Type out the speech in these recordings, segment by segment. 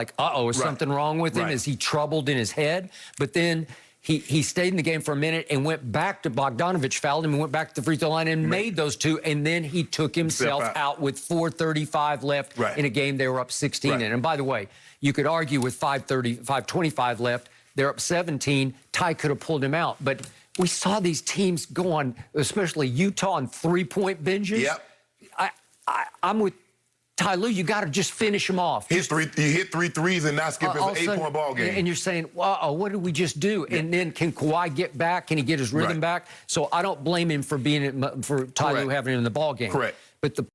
like, uh-oh, is something wrong with him? Is he troubled in his head? But then he stayed in the game for a minute and went back to Bogdanovich, fouled him and went back to the free throw line and made those two. And then he took himself out with 4:35 left in a game they were up 16 in. And by the way, you could argue with 5:25 left, they're up 17. Ty could have pulled him out. But we saw these teams go on, especially Utah, on three-point binges. I'm with Ty Lue, you got to just finish them off. You hit 3 threes and not skip. It's an 8-point ball game. And you're saying, wow, what did we just do? And then can Kawhi get back? Can he get his rhythm back? So I don't blame him for Ty Lue having it in the ball game. Correct. But the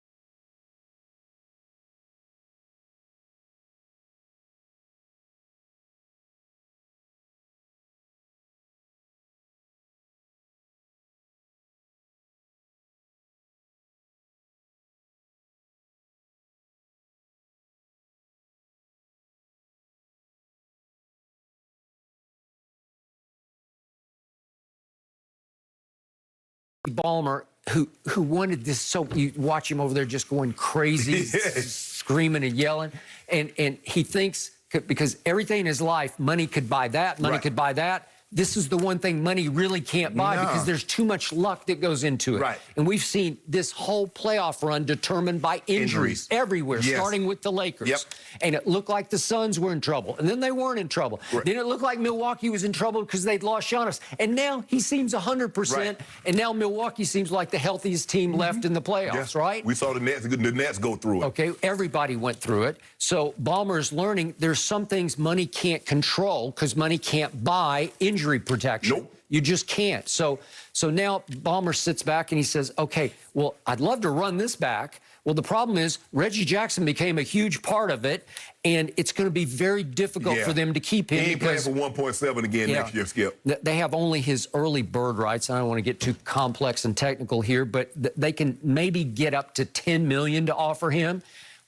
Ballmer, who wanted this, so you watch him over there just going crazy, screaming and yelling, and he thinks, because everything in his life, money could buy that, money could buy that. This is the one thing money really can't buy because there's too much luck that goes into it. And we've seen this whole playoff run determined by injuries everywhere, starting with the Lakers. And it looked like the Suns were in trouble. And then they weren't in trouble. Then it looked like Milwaukee was in trouble because they'd lost Giannis. And now he seems 100%. And now Milwaukee seems like the healthiest team left in the playoffs, right? We saw the Nets go through it. Okay, everybody went through it. So Ballmer's learning there's some things money can't control because money can't buy injury protection. You just can't. So now Ballmer sits back and he says, okay, well, I'd love to run this back. Well, the problem is Reggie Jackson became a huge part of it, and it's going to be very difficult for them to keep him. He ain't playing for 1.7 again next year, Skip. They have only his early bird rights. I don't want to get too complex and technical here, but they can maybe get up to $10 million to offer him.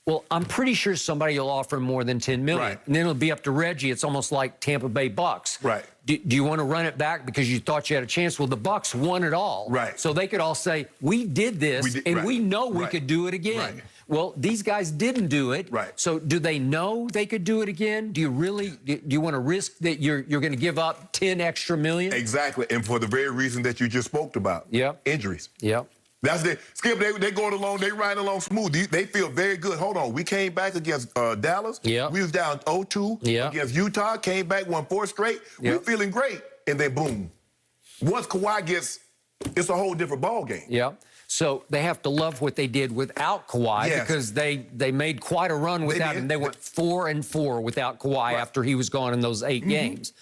Well, I'm pretty sure somebody will offer him more than $10 million. And then it'll be up to Reggie. It's almost like Tampa Bay Bucks. Do you want to run it back because you thought you had a chance? Well, the Bucks won it all. So they could all say, we did this, and we know we could do it again. Well, these guys didn't do it. So do they know they could do it again? Do you really, do you want to risk that you're going to give up 10 extra million? Exactly. And for the very reason that you just spoke about. Injuries. That's it. Skip, they going along, they riding along smooth. They feel very good. Hold on. We came back against Dallas. We was down 0-2 against Utah, came back, won 4 straight. We're feeling great. And then boom. Once Kawhi gets, it's a whole different ball game. So they have to love what they did without Kawhi because they made quite a run without him. They went 4-4 without Kawhi after he was gone in those 8 games.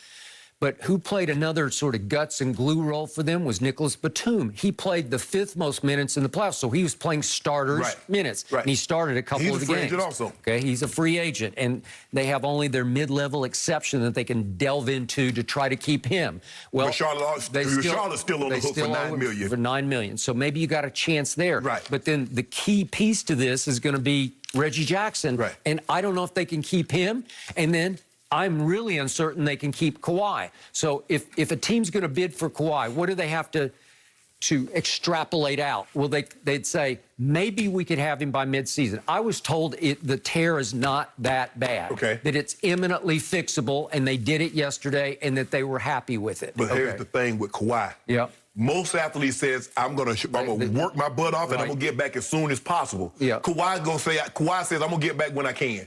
But who played another sort of guts and glue role for them was Nicholas Batum. He played the 5th most minutes in the playoffs, so he was playing starters minutes. And he started a couple of the games. He's a free agent also. Okay, he's a free agent, and they have only their mid-level exception that they can delve into to try to keep him. Well, Charlotte's still on the hook for $9 million. For $9 million, so maybe you got a chance there. But then the key piece to this is going to be Reggie Jackson, and I don't know if they can keep him, and then I'm really uncertain they can keep Kawhi. So if a team's going to bid for Kawhi, what do they have to extrapolate out? Well, they'd say, maybe we could have him by midseason. I was told the tear is not that bad, that it's imminently fixable, and they did it yesterday, and that they were happy with it. But here's the thing with Kawhi. Most athletes says, I'm gonna work my butt off, and I'm going to get back as soon as possible. Kawhi says, I'm going to get back when I can.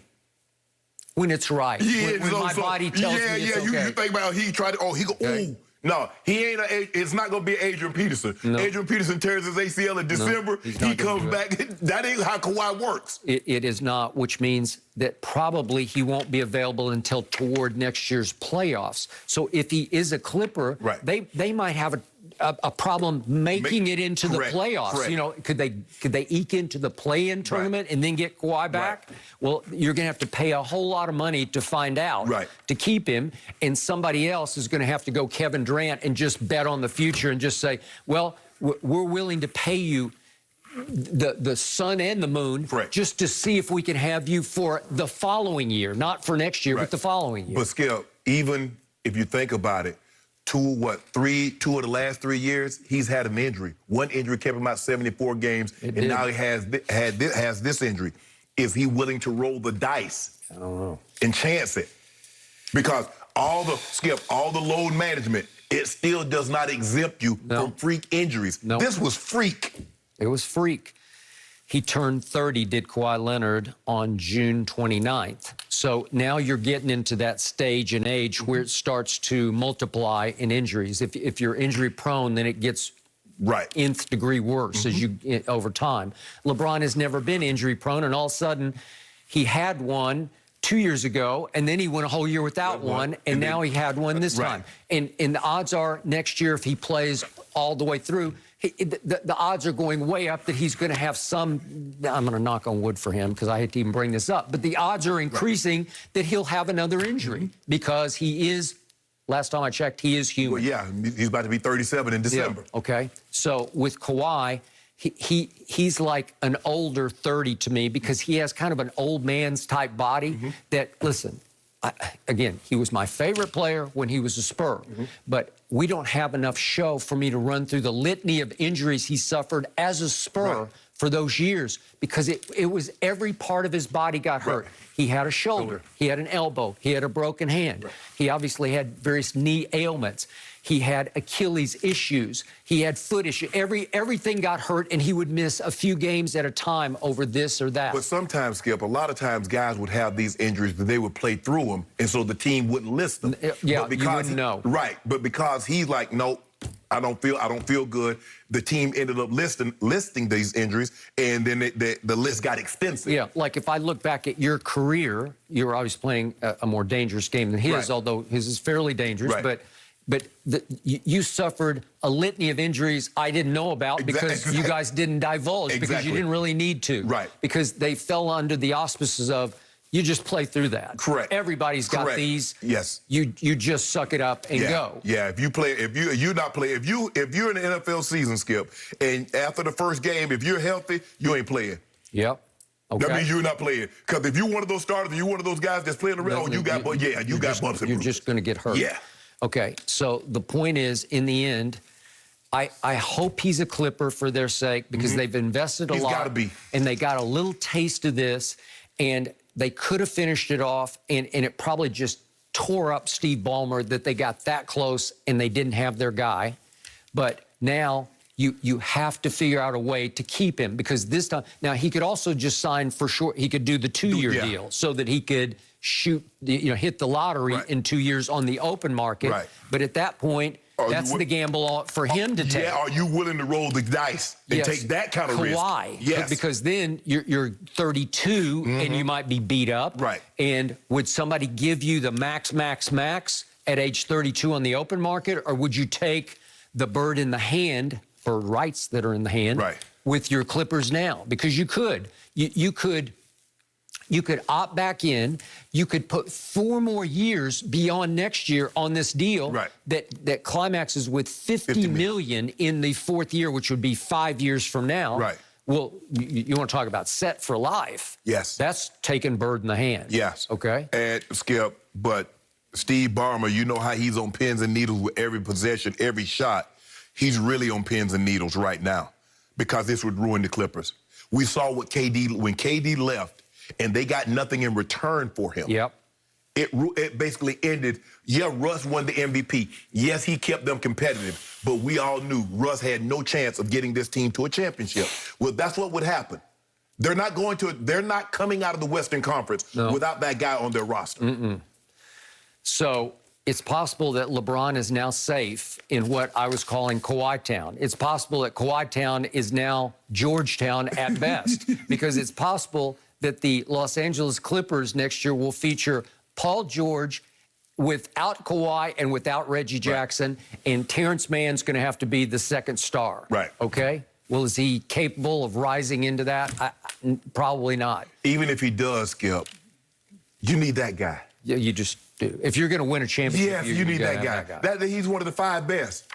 When it's right. When my body tells me it's okay. You think about he tried to, he go, ooh. No, he ain't. It's not going to be Adrian Peterson. Adrian Peterson tears his ACL in December. He comes back. That ain't how Kawhi works. It is not, which means that probably he won't be available until toward next year's playoffs. So if he is a Clipper, they might have a problem making it into the playoffs. You know, could they eke into the play-in tournament and then get Kawhi back? Well, you're going to have to pay a whole lot of money to find out to keep him, and somebody else is going to have to go Kevin Durant and just bet on the future and just say, well, we're willing to pay you the sun and the moon just to see if we can have you for the following year, not for next year, but the following year. But Skip, even if you think about it, two of the last 3 years, he's had an injury. One injury kept him out 74 games, and now he has this injury. is he willing to roll the dice? I don't know. And chance it? Because all the load management, it still does not exempt you from freak injuries. No. This was freak. It was freak. He turned 30, did Kawhi Leonard, on June 29th. So now you're getting into that stage and age where it starts to multiply in injuries. If you're injury prone, then it gets nth degree worse as you over time. LeBron has never been injury prone, and all of a sudden he had one 2 years ago, and then he went a whole year without one, and now he had one this time. And the odds are next year, if he plays all the way through, the odds are going way up that he's going to have some, I'm going to knock on wood for him because I hate to even bring this up, but the odds are increasing that he'll have another injury because he is, last time I checked, he is human. Well, yeah, he's about to be 37 in December. Yeah, okay, so with Kawhi, he's like an older 30 to me because he has kind of an old man's type body that, listen, again, he was my favorite player when he was a Spur, but we don't have enough show for me to run through the litany of injuries he suffered as a Spur for those years because it was every part of his body got hurt. He had a shoulder, he had an elbow, he had a broken hand. He obviously had various knee ailments. He had Achilles issues. He had foot issues. Everything got hurt, and he would miss a few games at a time over this or that. But sometimes, Skip, a lot of times guys would have these injuries, but they would play through them, and so the team wouldn't list them. Yeah, but because you wouldn't know. Right, but because he's like, nope, I don't feel good. The team ended up listing these injuries, and then the list got extensive. Yeah, like if I look back at your career, you were always playing a more dangerous game than his, although his is fairly dangerous, but you suffered a litany of injuries I didn't know about because you guys didn't divulge because you didn't really need to. Because they fell under the auspices of you just play through that. Correct. Everybody's got these. Yes. You just suck it up and go. Yeah. If you're in the NFL season, Skip, and after the first game, if you're healthy, you ain't playing. Yep. Okay. That means you're not playing. Because if you're one of those starters, you're one of those guys that's playing the red, you got bumps and bruises. You're just going to get hurt. Yeah. Okay, so the point is, in the end, I hope he's a Clipper for their sake because they've invested a lot. He's got to be. And they got a little taste of this, and they could have finished it off, and it probably just tore up Steve Ballmer that they got that close and they didn't have their guy. But now you have to figure out a way to keep him because this time, now he could also just sign for short, he could do the 2-year deal so that he could hit the lottery in 2 years on the open market. But at that point, that's the gamble for him to take. Yeah, are you willing to roll the dice and take that kind of risk? Kawhi. Yes. Because then you're 32 and you might be beat up. And would somebody give you the max at age 32 on the open market, or would you take the bird in the hand for rights that are in the hand with your Clippers now? Because you could. You could opt back in. You could put 4 more years beyond next year on this deal that climaxes with $50 million in the 4th year, which would be 5 years from now. Well, you want to talk about set for life. Yes. That's taking bird in the hand. Yes. Okay. And Skip, but Steve Ballmer, you know how he's on pins and needles with every possession, every shot. He's really on pins and needles right now because this would ruin the Clippers. We saw what when KD left, and they got nothing in return for him. It basically ended, Russ won the MVP. Yes, he kept them competitive, but we all knew Russ had no chance of getting this team to a championship. Well, that's what would happen. They're not coming out of the Western Conference without that guy on their roster. So it's possible that LeBron is now safe in what I was calling Kawhi Town. It's possible that Kawhi Town is now Georgetown at best, because it's possible that the Los Angeles Clippers next year will feature Paul George without Kawhi and without Reggie Jackson, and Terrence Mann's going to have to be the second star. Okay? Well, is he capable of rising into that? Probably not. Even if he does, Skip, you need that guy. Yeah, you just do. If you're going to win a championship, you need that guy. He's one of the 5 best.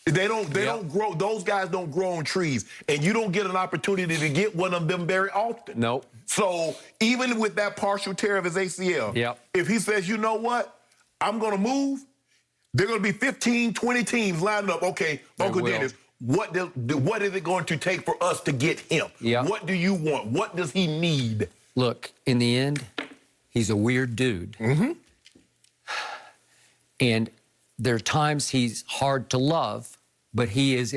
They don't grow. Those guys don't grow on trees, and you don't get an opportunity to get one of them very often. Nope. So even with that partial tear of his ACL, if he says, you know what, I'm going to move, there are going to be 15, 20 teams lining up. Okay, Uncle Dennis, what is it going to take for us to get him? What do you want? What does he need Look, in the end, he's a weird dude. And there are times he's hard to love, but he is